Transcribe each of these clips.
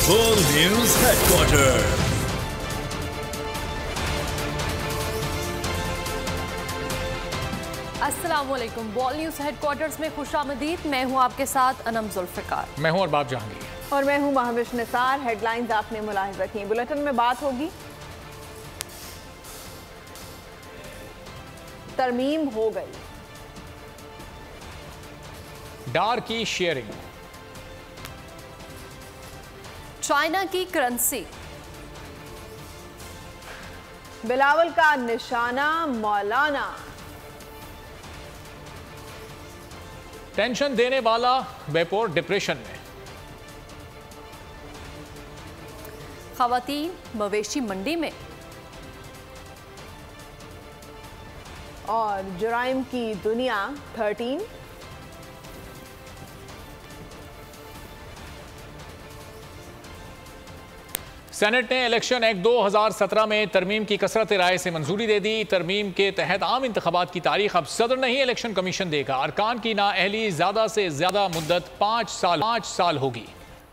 World News Headquarters. अस्सलामुअलैकुम। World news headquarters में खुशामदीद। मैं हूं आपके साथ अनम जुल्फ़िकार। मैं हूं अरबाब जहांगीर। और मैं हूं महविश निसार। हेडलाइंस आपने मुलाहिजा की। बुलेटिन में बात होगी, तरमीम हो गई, डार की शेयरिंग, चाइना की करेंसी, बिलावल का निशाना मौलाना, टेंशन देने वाला बेपोर डिप्रेशन में, खवातीन मवेशी मंडी में, और जुराइम की दुनिया 13। सेनेट ने इलेक्शन एक्ट 2017 में तरमीम की कसरत राय से मंजूरी दे दी। तरमीम के तहत आम इंतखाबात की तारीख अब सदर नहीं इलेक्शन कमीशन देगा। अरकान की नाअहली ज्यादा से ज्यादा मुद्दत 5 साल होगी।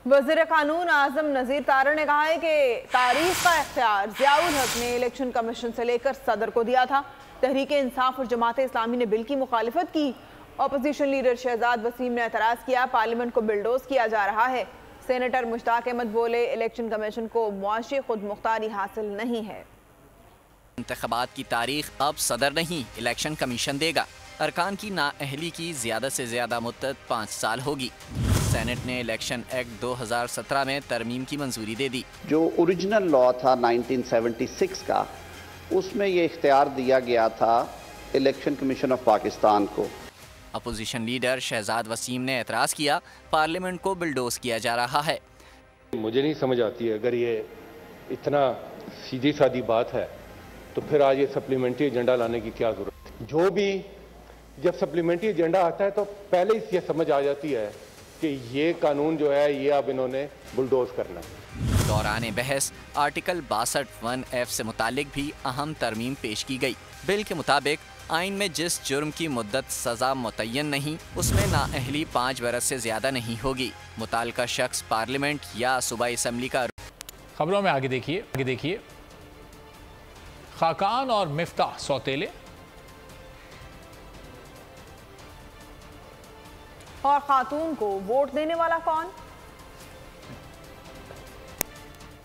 वज़ीर कानून आजम नज़ीर तारड़ ने कहा है कि तारीख का इख्तियार ज़ियाउल हक ने इलेक्शन कमीशन से लेकर सदर को दिया था। तहरीक इंसाफ और जमात इस्लामी ने बिल की मुखालिफत की। अपोजिशन लीडर शहजाद वसीम ने एतराज़ किया, पार्लियामेंट को बिलडोज किया जा रहा है। सेनेटर मुश्ताक अहमद बोले, इलेक्शन कमीशन को मुआशी खुद मुख्तारी हासिल नहीं है। इंतखाबात की तारीख अब सदर नहीं इलेक्शन कमीशन देगा। अरकान की नाअहली की ज्यादा से ज्यादा मुद्दत 5 साल होगी। सेनेट ने इलेक्शन एक्ट 2017 में तरमीम की मंजूरी दे दी। जो ओरिजिनल लॉ था 1976 का, उसमें ये इख्तियार दिया गया था इलेक्शन कमीशन ऑफ पाकिस्तान को। अपोजिशन लीडर शहजाद वसीम ने एतराज़ किया, पार्लियामेंट को बिलडोज किया जा रहा है। मुझे नहीं समझ आती है, अगर ये इतना सीधी सादी बात है तो फिर आज ये सप्लीमेंट्री एजेंडा लाने की क्या जरूरत है। जो भी जब सप्लीमेंट्री एजेंडा आता है तो पहले ही ये समझ आ जाती है कि ये कानून जो है ये अब इन्होंने बुलडोज करना है। दौरान बहस आर्टिकल 62(1)(f) से मुतालिक भी अहम तरमीम पेश की गई। बिल के मुताबिक आइन में जिस जुर्म की मुद्दत सजा मुतय्यन नहीं, उसमें नाअहली 5 बरस से ज्यादा नहीं होगी। मुताल्लिका शख्स पार्लियामेंट या सूबाई असम्बली का। खबरों में आगे देखिए खाकान और मिफ्ताह सौतेले, और खातून को वोट देने वाला कौन?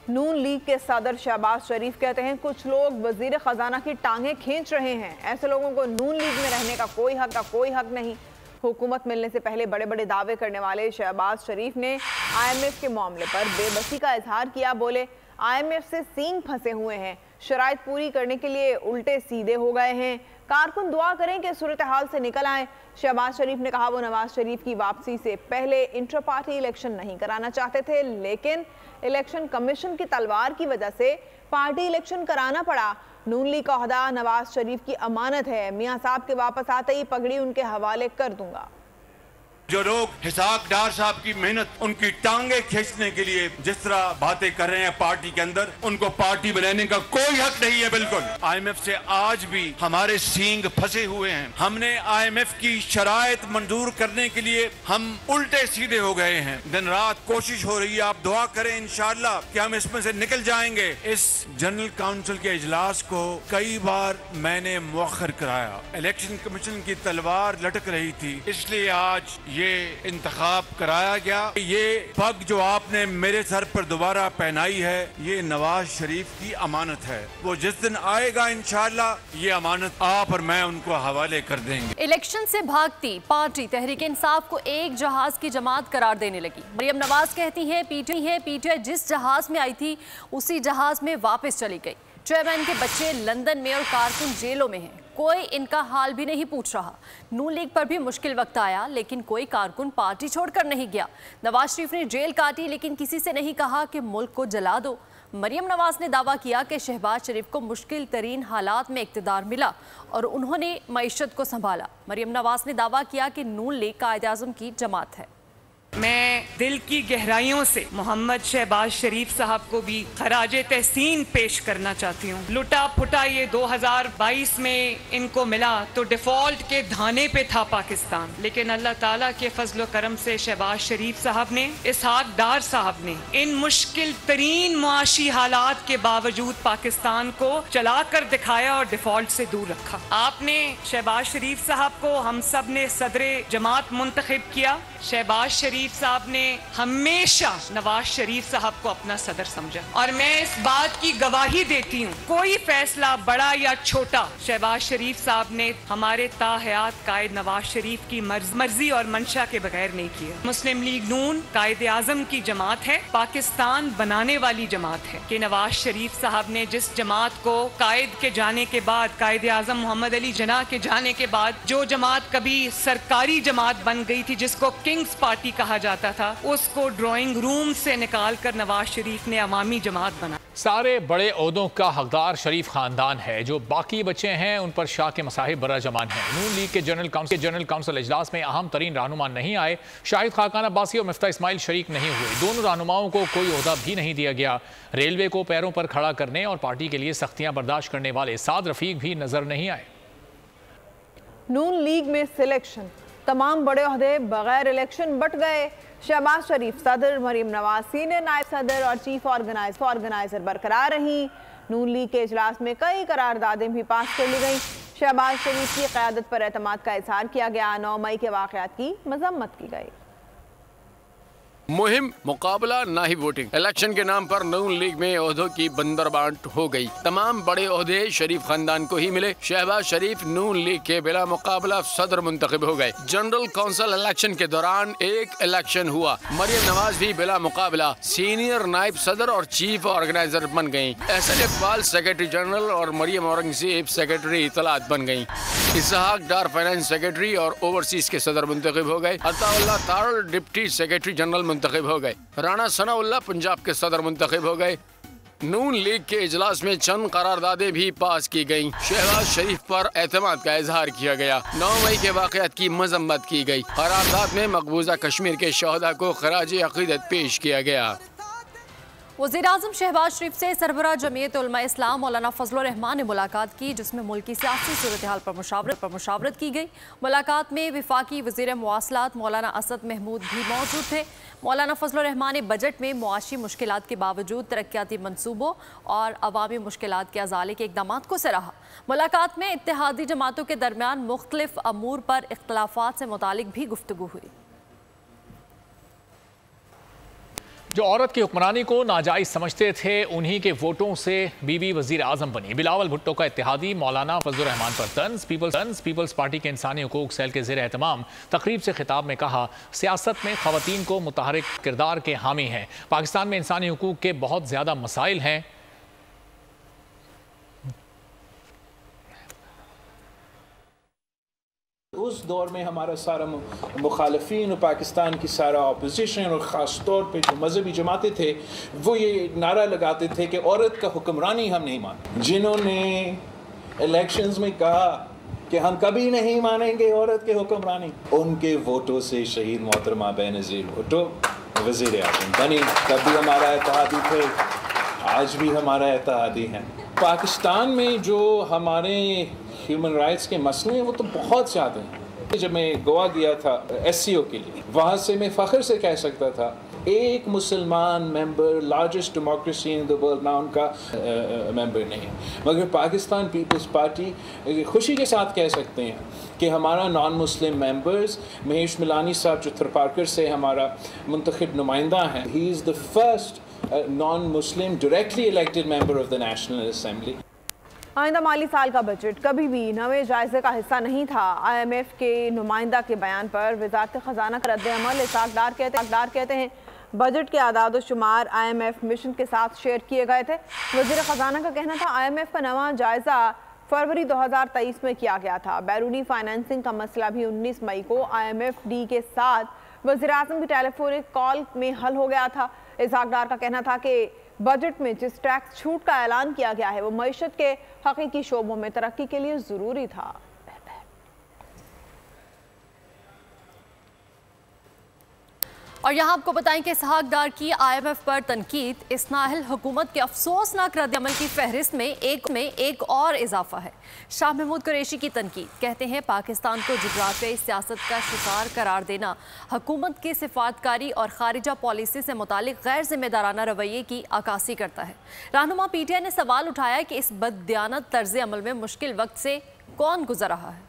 नून लीग के सदर शहबाज शरीफ कहते हैं, कुछ लोग वजीर खजाना की टांगें खींच रहे हैं। ऐसे लोगों को नून लीग में रहने का कोई हक नहीं। हुकूमत मिलने से पहले बड़े बड़े दावे करने वाले शहबाज शरीफ ने IMF के मामले पर बेबसी का इजहार किया। बोले, IMF से सींग फंसे हुए हैं, शराइत पूरी करने के लिए उल्टे सीधे हो गए हैं। कारकुन दुआ करें कि सूरत हाल से निकल आए। शहबाज शरीफ ने कहा, वो नवाज शरीफ की वापसी से पहले इंटर पार्टी इलेक्शन नहीं कराना चाहते थे, लेकिन इलेक्शन कमीशन की तलवार की वजह से पार्टी इलेक्शन कराना पड़ा। नून लीग का ओहदा नवाज शरीफ की अमानत है। मियां साहब के वापस आते ही पगड़ी उनके हवाले कर दूंगा। जो लोग हिसाब डार साहब की मेहनत, उनकी टांगे खींचने के लिए जिस तरह बातें कर रहे हैं पार्टी के अंदर, उनको पार्टी बनाने का कोई हक नहीं है। बिल्कुल IMF से आज भी हमारे सींग फंसे हुए हैं। हमने IMF की शराइत मंजूर करने के लिए हम उल्टे सीधे हो गए हैं। दिन रात कोशिश हो रही है, आप दुआ करें इंशाअल्लाह कि हम इसमें से निकल जाएंगे। इस जनरल काउंसिल के इजलास को कई बार मैंने मुअख्खर कराया। इलेक्शन कमीशन की तलवार लटक रही थी, इसलिए आज ये इंतखाब कराया गया। ये पग जो आपने मेरे सर पर दोबारा पहनाई है, ये नवाज शरीफ की अमानत है। वो जिस दिन आएगा इंशाअल्लाह ये अमानत आप और मैं उनको हवाले कर देंगे। इलेक्शन से भागती पार्टी तहरीक इंसाफ को एक जहाज की जमात करार देने लगी। मरियम नवाज कहती हैं, पीटीआई जिस जहाज में आई थी उसी जहाज में वापस चली गई। चेयरमैन के बच्चे लंदन में और कारकुन जेलों में हैं, कोई इनका हाल भी नहीं पूछ रहा। नून लीग पर भी मुश्किल वक्त आया, लेकिन कोई कारकुन पार्टी छोड़कर नहीं गया। नवाज शरीफ ने जेल काटी, लेकिन किसी से नहीं कहा कि मुल्क को जला दो। मरियम नवाज ने दावा किया कि शहबाज शरीफ को मुश्किल तरीन हालात में इक़्तिदार मिला और उन्होंने मईशत को संभाला। मरियम नवाज ने दावा किया कि नून लीग कायद-ए-आज़म की जमात है। मैं दिल की गहराइयों से मोहम्मद शहबाज शरीफ साहब को भी खराजे तहसीन पेश करना चाहती हूँ। लुटा फुटा ये 2022 में इनको मिला तो डिफॉल्ट के धाने पे था पाकिस्तान, लेकिन अल्लाह ताला के फजल करम से शहबाज शरीफ साहब ने, इसहाक डार साहब ने इन मुश्किल तरीन मुआशी हालात के बावजूद पाकिस्तान को चला कर दिखाया और डिफॉल्ट से दूर रखा। आपने शहबाज शरीफ साहब को हम सब ने सदरे जमात मुंतखब किया। शहबाज शरीफ साहब ने हमेशा नवाज शरीफ साहब को अपना सदर समझा और मैं इस बात की गवाही देती हूँ, कोई फैसला बड़ा या छोटा शहबाज शरीफ साहब ने हमारे ताहयात कायद नवाज शरीफ की मर्जी और मंशा के बगैर नहीं किया। मुस्लिम लीग नून कायद आजम की जमात है, पाकिस्तान बनाने वाली जमात है कि नवाज शरीफ साहब ने जिस जमात को कायद के जाने के बाद, कायद आजम मोहम्मद अली जिन्ना के जाने के बाद जो जमात कभी सरकारी जमात बन गई थी जिसको किंग्स पार्टी कहा जाता था, उसको ड्राइंग रूम से निकाल कर नवाज शरीफ ने अवामी जमात बना। सारे बड़े ओहदों का हकदार शरीफ खानदान है, जो बाकी बच्चे हैं उन पर शाह के मसाहिब बरा जमान है। नून लीग के जनरल काउंसिल इजलास में अहम तरीन रहनुमा नहीं आए। शाहिद खाकान अब्बासी और मिफ्ता इस्माइल शरीक नहीं हुए। दोनों रहनुमाओं को कोई ओहदा भी नहीं दिया गया। रेलवे को पैरों पर खड़ा करने और पार्टी के लिए सख्तियां बर्दाश्त करने वाले साद रफीक भी नजर नहीं आए। नून लीग में सिलेक्शन, तमाम बड़े ओहदे बगैर इलेक्शन बट गए। शहबाज शरीफ सदर, मरीम नवाज सीनियर नायब सदर और चीफ ऑर्गेनाइजर बरकरार रहीं। नून लीग के इजलास में कई करारदादें भी पास कर ली गईं। शहबाज शरीफ की क़यादत पर एतमाद का इजहार किया गया। 9 मई के वाक़यात की मजम्मत की गई। मुहिम मुकाबला ना ही वोटिंग, इलेक्शन के नाम पर नून लीग में ओहदों की बंदरबांट हो गई। तमाम बड़े ओहदे शरीफ खानदान को ही मिले। शहबाज शरीफ नून लीग के बिला मुकाबला सदर मुंतखब हो गए। जनरल काउंसिल इलेक्शन के दौरान एक इलेक्शन हुआ, मरियम नवाज भी बिला मुकाबला सीनियर नायब सदर और चीफ ऑर्गेनाइजर बन गयी। एहसन इकबाल सेक्रेटरी जनरल और मरियम औरंगजेब सेक्रेटरी इतलात बन गयी। इसहाक डार फाइनेंस सेक्रेटरी और ओवरसीज के सदर मुंतखब हो गए। अताउल्लाह तारल डिप्टी सेक्रेटरी जनरल मुंतखब हो गए। राणा सनाउल्लाह पंजाब के सदर मुंतखब हो गए। नून लीग के इजलास में चंद करारदादें भी पास की गयी। शहबाज शरीफ पर एतमाद का इजहार किया गया। 9 मई के वाक़यात की मजम्मत की गई। करारदाद में मकबूजा कश्मीर के शहदा को खराज अक़ीदत पेश किया गया। वज़ीर-ए-आज़म शहबाज शरीफ से सरबराह जमीयत उलमा इस्लाम मौलाना फजलुर रहमान ने मुलाकात की, जिसमें मुल्की सियासी सूरत हाल पर मुशावरत की गई। मुलाकात में वफाकी वज़ीर मवासलात मौलाना असद महमूद भी मौजूद थे। मौलाना फजलुर रहमान ने बजट में मुआशी मुश्किलात के बावजूद तरक्याती मनसूबों और अवामी मुश्किलात के अजाले के इक़दामात को सराहा। मुलाकात में इत्तेहादी जमातों के दरमियान मुख्तलिफ अमूर पर इख्तलाफात से मुतालिक भी गुफ्तगू हुई। जो औरत की हुक्मरानी को नाजायज समझते थे, उन्हीं के वोटों से बीबी वजीर आजम बनी। बिलावल भुट्टो का इत्तेहादी मौलाना फजलुर रहमान पर तंज। पीपल्स पार्टी के इंसानी हुकूक सेल के ज़ेर एहतमाम तकरीब से खिताब में कहा, सियासत में ख़वातीन को मुतहरिक किरदार के हामी हैं। पाकिस्तान में इंसानी हुकूक के बहुत ज़्यादा मसाइल हैं। उस दौर में हमारा सारा मुखालफिन और पाकिस्तान की सारा अपोजिशन और ख़ास तौर पे जो मजहबी जमातें थे, वो ये नारा लगाते थे कि औरत का हुक्मरानी हम नहीं मानते। जिन्होंने इलेक्शंस में कहा कि हम कभी नहीं मानेंगे औरत के हुक्मरानी, उनके वोटों से शहीद मोहतरमा बेनज़ीर भुट्टो वज़ीर आज़म बनी। तब भी हमारा इत्तेहादी थे, आज भी हमारा इत्तेहादी हैं। पाकिस्तान में जो हमारे ह्यूमन राइट्स के मसले हैं वो तो बहुत ज़्यादा हैं। जब मैं गोवा गया था SCO के लिए, वहाँ से मैं फ़ख्र से कह सकता था एक मुसलमान member largest democracy in the world ना उनका मेंबर नहीं है। मगर पाकिस्तान पीपल्स पार्टी खुशी के साथ कह सकते हैं कि हमारा नॉन मुस्लिम मेंबर्स, महेश मिलानी साहब जो थरपारकर से हमारा मुंतखब नुमाइंदा हैं, he is the first non Muslim directly elected member of the national assembly. आइंदा माली साल का बजट कभी भी नवे जायजे का हिस्सा नहीं था। IMF के नुमाइंदा के बयान पर वजारत ख़जाना का रद्द-ए-अमल। इसहाक डार कहते हैं बजट के आदाद व शुमार IMF मिशन के साथ शेयर किए गए थे। वज़ीर ख़जाना का कहना था IMF का नवा जायज़ा फरवरी 2023 में किया गया था। बैरूनी फाइनेंसिंग का मसला भी 19 मई को IMFD के साथ वज़ीर-ए-आज़म की टेलीफोनिक कॉल में हल हो गया था। इसहाक डार का कहना था कि बजट में जिस टैक्स छूट का ऐलान किया गया है वो मईशत के हकीकी शोबों में तरक्की के लिए ज़रूरी था। और यहाँ आपको बताएं कि इसहाक डार की IMF पर तनकीद, इस नाअहल हुकूमत के अफसोसनाक रद्द-ए-अमल की फहरिस्त में एक और इजाफा है। शाह महमूद कुरैशी की तनकीद, कहते हैं पाकिस्तान को जुग़राफ़ियाई सियासत का शिकार करार देना हुकूमत की सिफारतकारी और खारिजा पॉलिसी से मुतालिक गैर जिम्मेदाराना रवैये की अक्कासी करता है। रहनुमा PTI ने सवाल उठाया कि इस बददियानत तर्ज़ अमल में मुश्किल वक्त से कौन गुजर रहा है।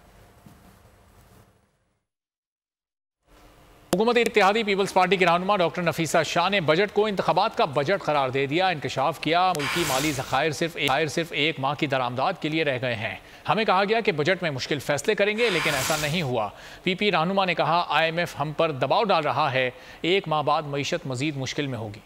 हुकूमत इत्तेहादी पीपल्स पार्टी की रहनुमा डॉक्टर नफीसा शाह ने बजट को इंतखाबात का बजट करार दे दिया। इंकशाफ किया, मुल्की माली ज़खायर सिर्फ एक माह की दरामदाद के लिए रह गए हैं। हमें कहा गया कि बजट में मुश्किल फैसले करेंगे, लेकिन ऐसा नहीं हुआ। PP रहनुमा ने कहा, IMF हम पर दबाव डाल रहा है, एक माह बाद मईशत मजीद मुश्किल में होगी।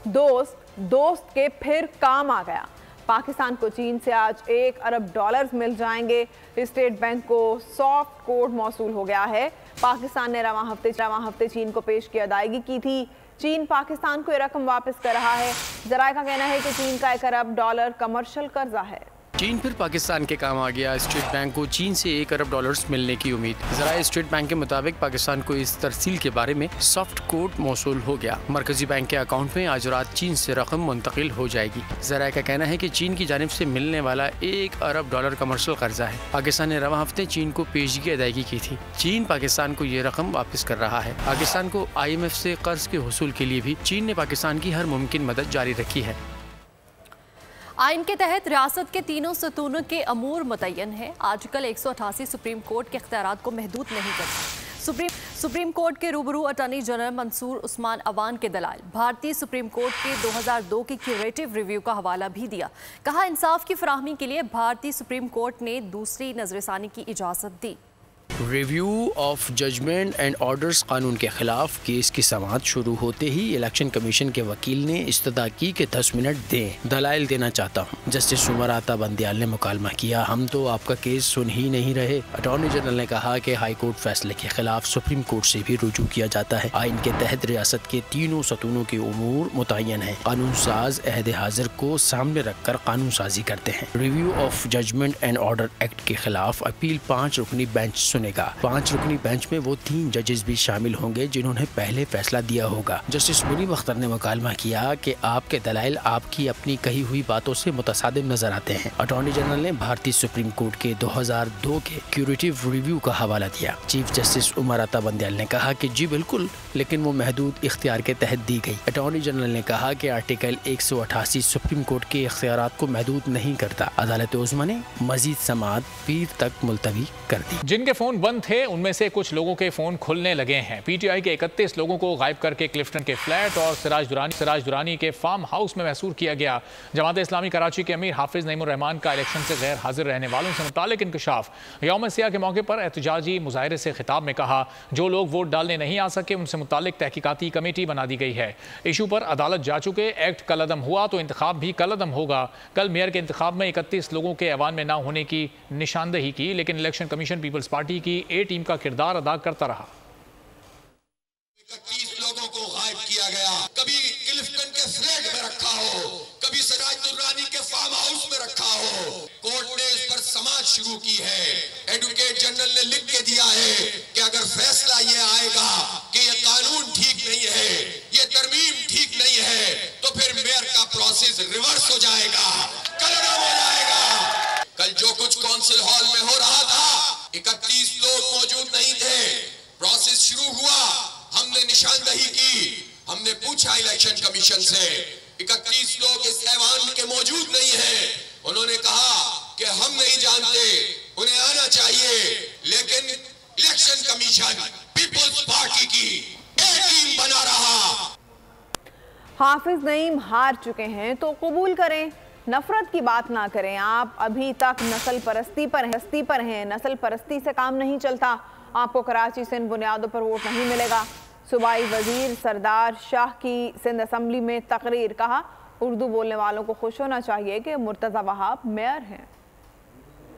दोस्त के फिर काम आ गया। पाकिस्तान को चीन से आज $1 अरब मिल जाएंगे। स्टेट बैंक को सॉफ्ट कोड मौसूल हो गया है। पाकिस्तान ने रवां हफ्ते चीन को पेश की अदायगी की थी। चीन पाकिस्तान को ये रकम वापस कर रहा है। ज़राए का कहना है कि चीन का $1 अरब कमर्शियल कर्जा है। चीन फिर पाकिस्तान के काम आ गया। स्टेट बैंक को चीन से $1 अरब मिलने की उम्मीद। ज़राए स्टेट बैंक के मुताबिक पाकिस्तान को इस तरसील के बारे में सॉफ्ट कोड मौसूल हो गया। मरकजी बैंक के अकाउंट में आज रात चीन से रकम मुंतकिल हो जाएगी। ज़राए का कहना है कि चीन की जानिब से मिलने वाला $1 अरब कमर्शियल कर्जा है। पाकिस्तान ने रवां हफ्ते चीन को पेशगी अदायगी की थी। चीन पाकिस्तान को ये रकम वापस कर रहा है। पाकिस्तान को IMF से कर्ज के हुसूल के लिए भी चीन ने पाकिस्तान की हर मुमकिन मदद जारी रखी है। आइन के तहत रियासत के तीनों सतूनों के अमूर मुतय्यन है। आर्टिकल 188 सुप्रीम कोर्ट के इख्तियारात को महदूद नहीं करता। सुप्रीम कोर्ट के रूबरू अटॉर्नी जनरल मंसूर उस्मान अवान के दलाल भारतीय सुप्रीम कोर्ट के 2002 के क्यूरेटिव रिव्यू का हवाला भी दिया। कहा, इंसाफ की फराहमी के लिए भारतीय सुप्रीम कोर्ट ने दूसरी नजरसानी की इजाज़त दी। Review of judgement and orders कानून के खिलाफ केस की समाअत शुरू होते ही इलेक्शन कमीशन के वकील ने इस्तदा की कि 10 मिनट दें, दलाइल देना चाहता हूं। जस्टिस उमर आता बंदियाल ने मुकालमा किया, हम तो आपका केस सुन ही नहीं रहे। अटॉर्नी जनरल ने कहा कि हाई कोर्ट फैसले के खिलाफ सुप्रीम कोर्ट से भी रुजू किया जाता है। आइन के तहत रियासत के तीनों सतूनों के उमूर मुतय्यन है। कानून साज अहद हाजिर को सामने रखकर कानून साजी करते हैं। Review of judgement and order act के खिलाफ अपील 5 रुकनी बेंच सुनेगा। 5 रुकनी बेंच में वो 3 जजेस भी शामिल होंगे जिन्होंने पहले फैसला दिया होगा। जस्टिस मुनीब अख्तर ने मुकालमा किया कि आपके दलाइल आपकी अपनी कही हुई बातों से मुतसादिम नजर आते हैं। अटॉर्नी जनरल ने भारतीय सुप्रीम कोर्ट के 2002 के क्यूरेटिव रिव्यू का हवाला दिया। चीफ जस्टिस उमर अता बंदियाल ने कहा कि जी बिल्कुल, लेकिन वो महदूद इख्तियार के तहत दी गई। अटॉर्नी जनरल ने कहा कि आर्टिकल 188 सुप्रीम कोर्ट के इख्तियारात को महदूद नहीं करता। अदालत उज़्मा ने मजीद समाअत पीर तक मुलतवी कर दी। जिनके फोन बंद थे उनमें से कुछ लोगों के फोन खुलने लगे हैं। PTI के 31 लोगों को गायब करके क्लिफ्टन के फ्लैट और सिराज दुरानी के फार्म हाउस में महसूर किया गया। जमात इस्लामी कराची के अमीर हाफिज नईमुर रहमान का इलेक्शन से गैर हाजिर रहने वालों से मुतालिक इंकशाफ। यौम सियाह के मौके पर एहतजाजी मुजाहरे से खिताब में कहा, जो लोग वोट डालने नहीं आ सके उनसे मुतालिक तहकीकाती कमेटी बना दी गई है। इशू पर अदालत जा चुके, एक्ट कलअदम हुआ तो इंतखाब भी कलअदम होगा। कल मेयर के इंतखाब में 31 लोगों के ऐवान में न होने की निशानदही की, लेकिन इलेक्शन कमीशन पीपल्स पार्टी की A टीम का किरदार अदा करता रहा। 31 लोगों को गायब किया गया। कभी क्लिफ्टन के फ्लैट में रखा हो, कभी सिराज दुरानी के फार्म हाउस में रखा हो। कोर्ट ने इस पर समाअत शुरू की है। एडवोकेट जनरल ने लिख के दिया है कि अगर फैसला ये आएगा कि ये कानून ठीक नहीं है, ये तरमीम ठीक नहीं है, तो फिर मेयर का प्रोसेस रिवर्स हो जाएगा, कलअदम हो जाएगा। कल जो कुछ काउंसिल हॉल में हो रहा था, 31 लोग मौजूद नहीं थे। प्रोसेस शुरू हुआ, हमने निशानदही की, हमने पूछा इलेक्शन कमीशन से, 31 लोग इस ऐवान के मौजूद नहीं हैं। उन्होंने कहा कि हम नहीं जानते, उन्हें आना चाहिए, लेकिन इलेक्शन कमीशन पीपल्स पार्टी की A टीम बना रहा। हाफिज नईम हार चुके हैं तो कबूल करें, नफरत की बात ना करें। आप अभी तक नस्ल परस्ती पर हैं। नस्ल परस्ती से काम नहीं चलता। आपको कराची से इन बुनियादों पर वोट नहीं मिलेगा। सूबाई वजीर सरदार शाह की सिंध असम्बली में तकरीर। कहा, उर्दू बोलने वालों को खुश होना चाहिए कि मुर्तज़ा वहाब मेयर हैं।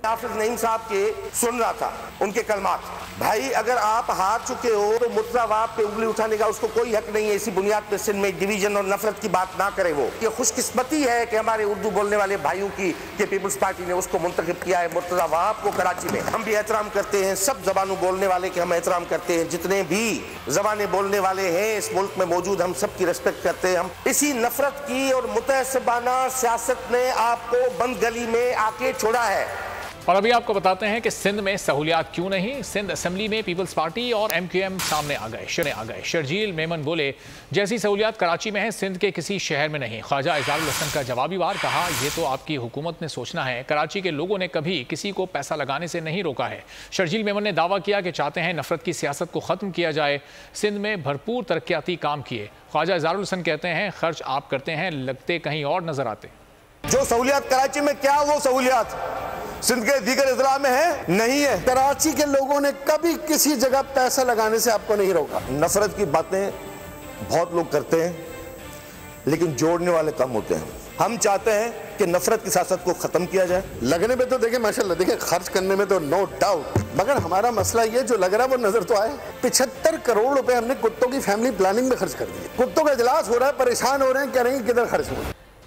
हाफिज नईम साहब के सुन रहा था, उनके कलमात। भाई अगर आप हार चुके हो तो मुर्तज़ा वहाब पे उंगली उठाने का उसको कोई हक नहीं है। इसी बुनियाद पे सिंध में डिवीजन और नफरत की बात ना करे। वो ये खुशकिस्मती है कि हमारे उर्दू बोलने वाले भाइयों की कि पीपल्स पार्टी ने उसको मुंतखब किया है मुर्तज़ा वहाब को कराची में। हम भी एहतराम करते हैं सब जबानों बोलने वाले के, हम एहतराम करते हैं जितने भी जबानें बोलने वाले हैं इस मुल्क में मौजूद, हम सब की रिस्पेक्ट करते हैं। हम इसी नफरत की और मुतअस्सिबाना सियासत ने आपको बंद गली में आके छोड़ा है। और अभी आपको बताते हैं कि सिंध में सहूलियात क्यों नहीं। सिंध असेंबली में पीपल्स पार्टी और MQM सामने आ गए। शर्जील मेमन बोले, जैसी सहूलियात कराची में है सिंध के किसी शहर में नहीं। ख्वाजा इज़हारुल हसन का जवाबी वार, कहा यह तो आपकी हुकूमत ने सोचना है, कराची के लोगों ने कभी किसी को पैसा लगाने से नहीं रोका है। शर्जील मेमन ने दावा किया कि चाहते हैं नफरत की सियासत को ख़त्म किया जाए, सिंध में भरपूर तरक्याती काम किए। ख्वाजा इज़हारुल हसन कहते हैं खर्च आप करते हैं, लगते कहीं और नजर आते। जो सहूलियात कराची में क्या वो सहूलियात सिंध के दीगर अजला में है नहीं है। कराची के लोगों ने कभी किसी जगह पैसा लगाने से आपको नहीं रोका। नफरत की बातें बहुत लोग करते हैं लेकिन जोड़ने वाले कम होते हैं। हम चाहते हैं कि नफरत की सियासत को खत्म किया जाए। लगने में तो देखें माशाल्लाह, देखें खर्च करने में तो नो डाउट, मगर हमारा मसला ये जो लग रहा है वो नजर तो आए। 75 करोड़ रुपए हमने कुत्तों की फैमिली प्लानिंग में खर्च कर दिए। कुत्तों का इजलास हो रहा है, परेशान हो रहे हैं, कह रहे हैं किधर खर्च हो।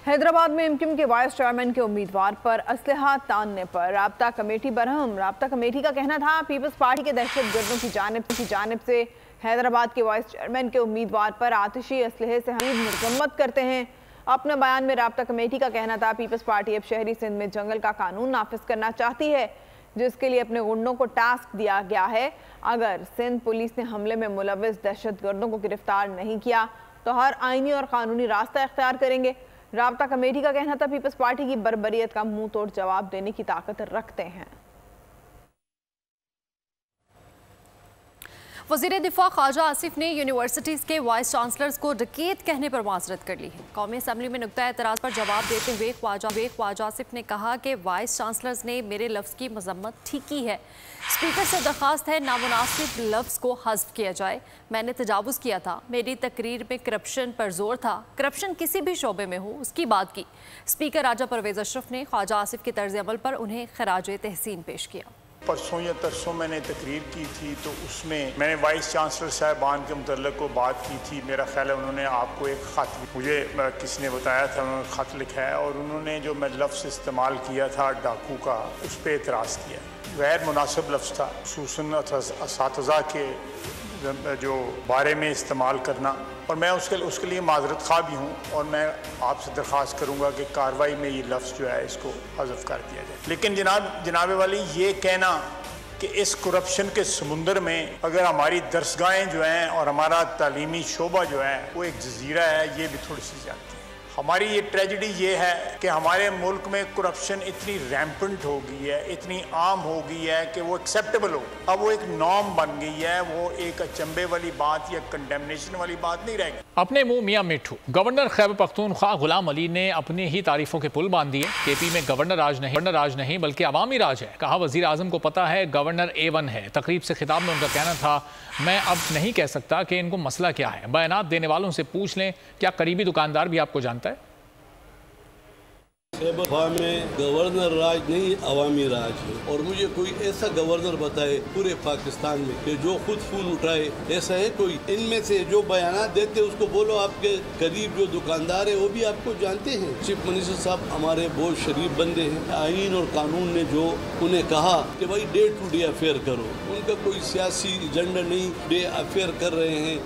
हैदराबाद में MQM के वाइस चेयरमैन के उम्मीदवार पर असलहा तानने पर राब्ता कमेटी बरहम। राब्ता कमेटी का कहना था पीपल्स पार्टी के दहशतगर्दों की जानिब से हैदराबाद के वाइस चेयरमैन के उम्मीदवार पर आतिशी असलहे से हम मरम्मत करते हैं। अपने बयान में राब्ता कमेटी का कहना था पीपल्स पार्टी अब शहरी सिंध में जंगल का कानून नाफिज करना चाहती है, जिसके लिए अपने गुंडों को टास्क दिया गया है। अगर सिंध पुलिस ने हमले में मुलव्विस दहशतगर्दों को गिरफ्तार नहीं किया तो हर आईनी और कानूनी रास्ता इख्तियार करेंगे। राब्ता कमेटी का कहना था पीपल्स पार्टी की बर्बरियत का मुंह तोड़ जवाब देने की ताकत रखते हैं। वज़ीर दिफा ख्वाजा आसिफ ने यूनिवर्सिटीज़ के वाइस चांसलर्स को डकैत कहने पर माजरत कर ली है। कौमी असम्बली में नुक्ता एतराज़ पर जवाब देते हुए ख्वाजा आसिफ ने कहा कि वाइस चांसलर्स ने मेरे लफ्ज़ की मजम्मत ठीक की है। स्पीकर से दरख्वास्त है नामुनासिब लफ्ज़ को हज़्फ किया जाए। मैंने तजावुज़ किया था, मेरी तकरीर में करप्शन पर जोर था, करप्शन किसी भी शोबे में हो उसकी बात की। स्पीकर राजा परवेज़ अशरफ ने ख्वाजा आसिफ के तर्ज़ अमल पर उन्हें खराज तहसीन पेश किया। परसों या तरसों मैंने तकरीर की थी तो उसमें मैंने वाइस चांसलर साहबान के मुतल्लिक़ को बात की थी। मेरा ख्याल है उन्होंने आपको एक ख़त, मुझे किसी ने बताया था, उन्होंने ख़त लिखा है और उन्होंने जो मैं लफ्ज़ इस्तेमाल किया था डाकू का, उस पर एतराज़ किया। गैर मुनासिब लफ्ज़ था, खुसूसन असातिज़ा के जो बारे में इस्तेमाल करना, और मैं उसके लिए माजरत खा भी हूँ और मैं आपसे दरख्वास्त करूँगा कि कार्रवाई में ये लफ्ज़ जो है इसको हज़फ कर दिया जाए। लेकिन जनाब वाली ये कहना कि इस करप्शन के समुंदर में अगर हमारी दरसगाहें जो हैं और हमारा तालीमी शोबा जो है वो एक जजीरा है, ये भी थोड़ी सी ज़्यादती है। हमारी ये ट्रेजिडी ये है कि हमारे मुल्क में करप्शन इतनी रैम्पेंट हो गई है, इतनी आम हो गई है कि वो एक्सेप्टेबल हो, अब वो एक नॉर्म बन गई है। वो एक अचंभे वाली बात या कंडेमनेशन वाली बात नहीं रहेगी। अपने मुंह मियां मिठू। गवर्नर खैबर पख्तूनख्वा गुलाम अली ने अपनी ही तारीफों के पुल बांध दिए। KP में गवर्नर राज नहीं बल्कि अवामी राज है। कहा वजीर आजम को पता है गवर्नर A1 है। तकरीब से खिताब में उनका कहना था मैं अब नहीं कह सकता कि इनको मसला क्या है, बयानात देने वालों से पूछ लें। क्या करीबी दुकानदार भी आपको जानता है? खैबर में गवर्नर राज नहीं अवामी राज है, और मुझे कोई ऐसा गवर्नर बताए पूरे पाकिस्तान में कि जो खुद फोन उठाए, ऐसा है कोई? इनमें से जो बयानात देते उसको बोलो आपके करीब जो दुकानदार है वो भी आपको जानते हैं। चीफ मिनिस्टर साहब हमारे बहुत शरीफ बंदे हैं। आईन और कानून ने जो उन्हें कहा कि भाई डे टू डे अफेयर करो, उनका कोई सियासी एजेंडा नहीं, डे अफेयर कर रहे हैं।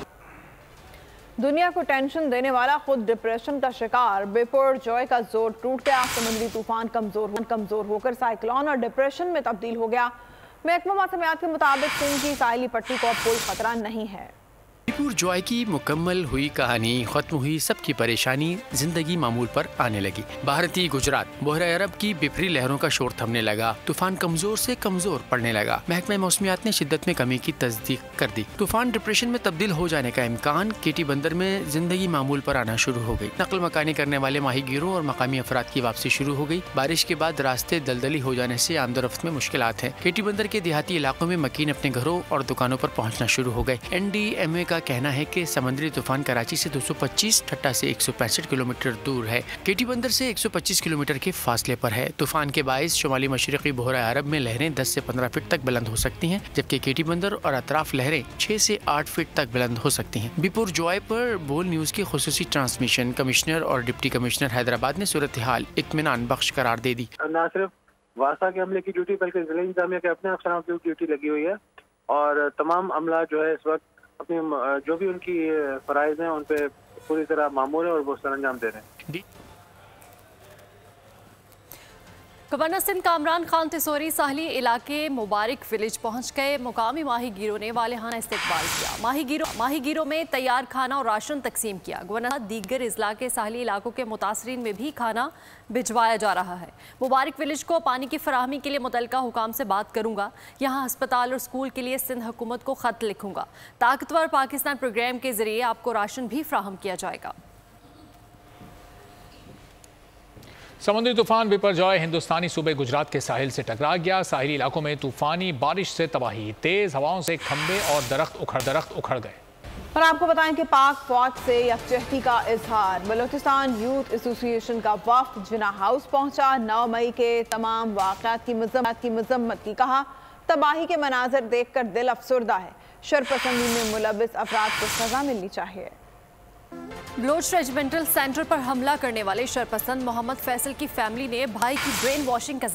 दुनिया को टेंशन देने वाला खुद डिप्रेशन का शिकार बिपरजॉय का जोर टूट गया। समुद्री तूफान कमजोर होकर साइक्लोन और डिप्रेशन में तब्दील हो गया। महकमा मौसमियात के मुताबिक सिंध की साहिली पट्टी को अब कोई खतरा नहीं है। बिपरजॉय की मुकम्मल हुई कहानी, खत्म हुई सबकी परेशानी, जिंदगी मामूल पर आने लगी। भारतीय गुजरात, बहरा अरब की बिफरी लहरों का शोर थमने लगा। तूफान कमजोर से कमजोर पड़ने लगा। महकमा मौसमियात ने शिद्दत में कमी की तस्दीक कर दी। तूफान डिप्रेशन में तब्दील हो जाने का इम्कान। केटी बंदर में जिंदगी मामूल पर आना शुरू हो गई। नकल मकानी करने वाले माहीगीरों और मकामी अफराद की वापसी शुरू हो गई। बारिश के बाद रास्ते दलदली हो जाने से आमदोरफ्त में मुश्किलात हैं। केटी बंदर के देहाती इलाकों में मकीन अपने घरों और दुकानों पर पहुँचना शुरू हो गए। NDMA का का कहना है कि समुद्री तूफान कराची से 225, ठट्टा से 165 किलोमीटर दूर है। केटी बंदर से 125 किलोमीटर के फासले पर है। तूफान के बायस शुमाली मशरक़ी बहरा अरब में लहरें 10 से 15 फीट तक बुलंद हो सकती हैं, जबकि केटी बंदर और अतराफ लहरें 6 से 8 फीट तक बुलंद हो सकती हैं। बिपुर जॉय पर बोल न्यूज़ की खुसूसी ट्रांसमिशन कमिश्नर और डिप्टी कमिश्नर हैदराबाद ने सूरत हाल इत्मीनान बख्श करार दे दी। न सिर्फ वासा के हमले की ड्यूटी बल्कि जिला इंतजामिया के अपने अफसरान की ड्यूटी लगी हुई है और तमाम अमला जो है इस वक्त अपनी जो भी उनकी फराइज हैं उन पे पूरी तरह मामूल है और वो सरअंजाम दे रहे हैं। गवर्नर सिंध कामरान खान तिसोरी साहली इलाके मुबारक विलेज पहुंच गए। मुकामी माहीगीरों ने वालेहाना इस्तकबाल किया। माहीगीरों में तैयार खाना और राशन तकसीम किया। गवर्नर दीगर अजला के साहली इलाकों के मुतासरीन में भी खाना भिजवाया जा रहा है। मुबारक विलेज को पानी की फराहमी के लिए मुतल्लिका हुकाम से बात करूंगा। यहाँ अस्पताल और स्कूल के लिए सिंध हुकूमत को खत लिखूंगा। ताकतवर पाकिस्तान प्रोग्राम के जरिए आपको राशन भी फ्राहम किया जाएगा। समुद्री तूफान बिपरजॉय हिंदुस्तानी सूबे गुजरात के साहिल से टकरा गया। साहिली इलाकों में तूफानी बारिश से तबाही, तेज हवाओं से खंबे और दरख्त उखड़ गए। और आपको बताएं कि पाक फौज से यकजहती का इजहार। बलूचिस्तान यूथ एसोसिएशन का वफ्द जिना हाउस पहुंचा। 9 मई के तमाम वाक़यात की मजम्मत की। कहा तबाही के मनाजर देखकर दिल अफसुर्दा है। शरपसंदी में मुलविस अफराद को सजा मिलनी चाहिए। बलोच रेजिमेंटल सेंटर पर हमला करने वाले शरपसंद मोहम्मद फैसल की फैमिली ने भाई की ब्रेन वॉशिंग का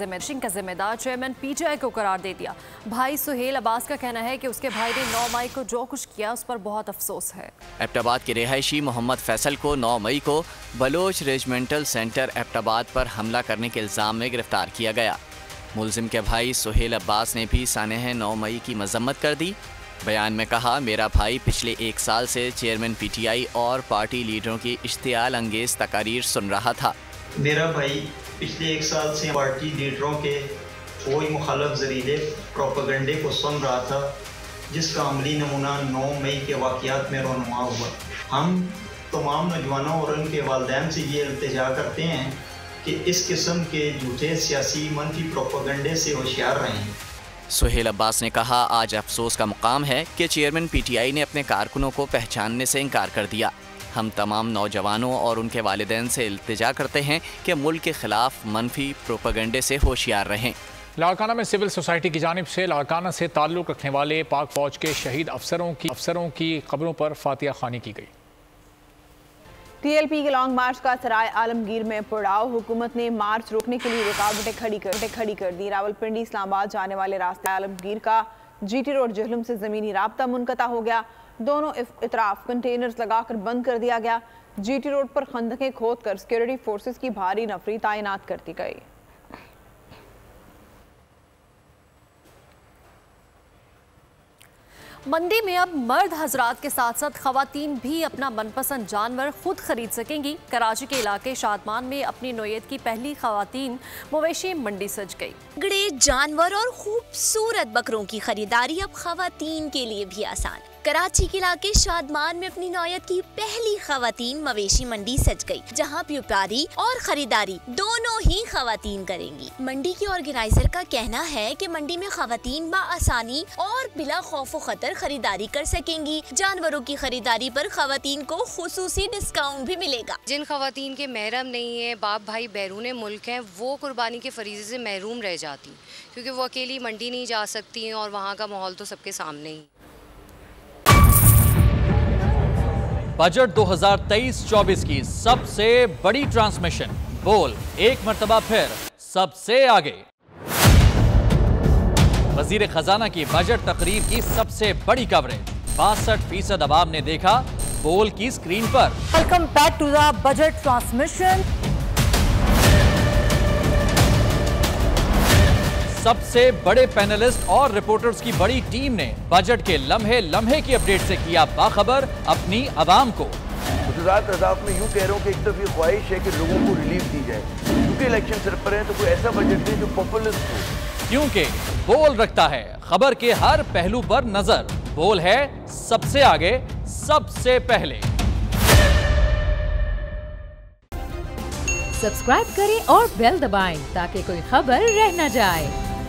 जिम्मेदार चेयरमैन पीटीआई को करार दे दिया। भाई सुहेल अब्बास का कहना है कि उसके भाई ने 9 मई को जो कुछ किया उस पर बहुत अफसोस है। एबटाबाद के रिहायशी मोहम्मद फैसल को 9 मई को बलोच रेजिमेंटल सेंटर एबटाबाद पर हमला करने के इल्ज़ाम में गिरफ्तार किया गया। मुलजिम के भाई सुहेल अब्बास ने भी सानह 9 मई की मजम्मत कर दी। बयान में कहा, मेरा भाई पिछले 1 साल से चेयरमैन पीटीआई और पार्टी लीडरों की इश्तियाल अंगेज तकारीर सुन रहा था। मेरा भाई पिछले 1 साल से पार्टी लीडरों के कोई मुखालफ जरीले प्रोपेगेंडे को सुन रहा था, जिसका अमली नमूना 9 मई के वाक़यात में रोनुमा हुआ। हम तमाम नौजवानों और उनके वालिदैन से ये इल्तिजा करते हैं कि इस किस्म के झूठे सियासी मनफी प्रोपेगेंडे से होशियार रहें। सुहेल अब्बास ने कहा, आज अफसोस का मुकाम है कि चेयरमैन पीटीआई ने अपने कारकुनों को पहचानने से इनकार कर दिया। हम तमाम नौजवानों और उनके वालिदैन से इल्तिजा करते हैं कि मुल्क के खिलाफ मनफी प्रोपेगेंडे से होशियार रहें। लाड़काना में सिविल सोसाइटी की जानिब से लाड़काना से ताल्लुक़ रखने वाले पाक फौज के शहीद अफसरों की कब्रों पर फातिहा खानी की गई। टीएलपी के लॉन्ग मार्च का सराय आलमगीर में पड़ाव। हुकूमत ने मार्च रोकने के लिए रुकावटें खड़ी कर दी। रावलपिंडी इस्लामाबाद जाने वाले रास्ते आलमगीर का जीटी रोड जहलुम से ज़मीनी राब्ता मुनक़ता हो गया। दोनों इतराफ कंटेनर्स लगाकर बंद कर दिया गया। जीटी रोड पर खंदकें खोद कर सिक्योरिटी फोर्सेस की भारी नफरी तैनात कर दी गई। मंडी में अब मर्द हजरात के साथ साथ खवातीन भी अपना मनपसंद जानवर खुद खरीद सकेंगी। कराची के इलाके शादमान में अपनी नोयत की पहली खवातीन मवेशी मंडी सज गई। बड़े जानवर और खूबसूरत बकरों की खरीदारी अब खवातीन के लिए भी आसान। कराची के इलाके शादमान में अपनी नौयत की पहली खवातीन मवेशी मंडी सज गई, जहां व्यापारी और खरीदारी दोनों ही खवातीन करेंगी। मंडी के ऑर्गेनाइजर का कहना है कि मंडी में खवातीन आसानी और बिला खौफ खतर खरीदारी कर सकेंगी। जानवरों की खरीदारी पर खवातीन को खुसूसी डिस्काउंट भी मिलेगा। जिन खवातीन के महरम नहीं है, बाप भाई बैरून मुल्क हैं, वो कुर्बानी के फरीजे से महरूम रह जाती, क्योंकि वो अकेली मंडी नहीं जा सकती हैं और वहाँ का माहौल तो सबके सामने ही। बजट 2023-24 की सबसे बड़ी ट्रांसमिशन बोल एक मर्तबा फिर सबसे आगे। वजीर खजाना की बजट तकरीर की सबसे बड़ी कवरेज 62% अवाम ने देखा बोल की स्क्रीन पर। Welcome back to the budget transmission. सबसे बड़े पैनलिस्ट और रिपोर्टर्स की बड़ी टीम ने बजट के लम्हे लम्हे की अपडेट से किया बाखबर अपनी आवाम को। गुजरात अदाफ में यूं कह रहा हूं कि एक तरफ ये ख्वाहिश है कि लोगों को रिलीफ दी जाए, क्योंकि इलेक्शन सर पर है, तो कोई ऐसा बजट दे जो पॉपुलिस्ट हो। क्योंकि बोल रखता है खबर के हर पहलू पर नजर। बोल है सबसे आगे, सबसे पहले। सब्सक्राइब करें और बेल दबाएं ताकि कोई खबर रह न जाए।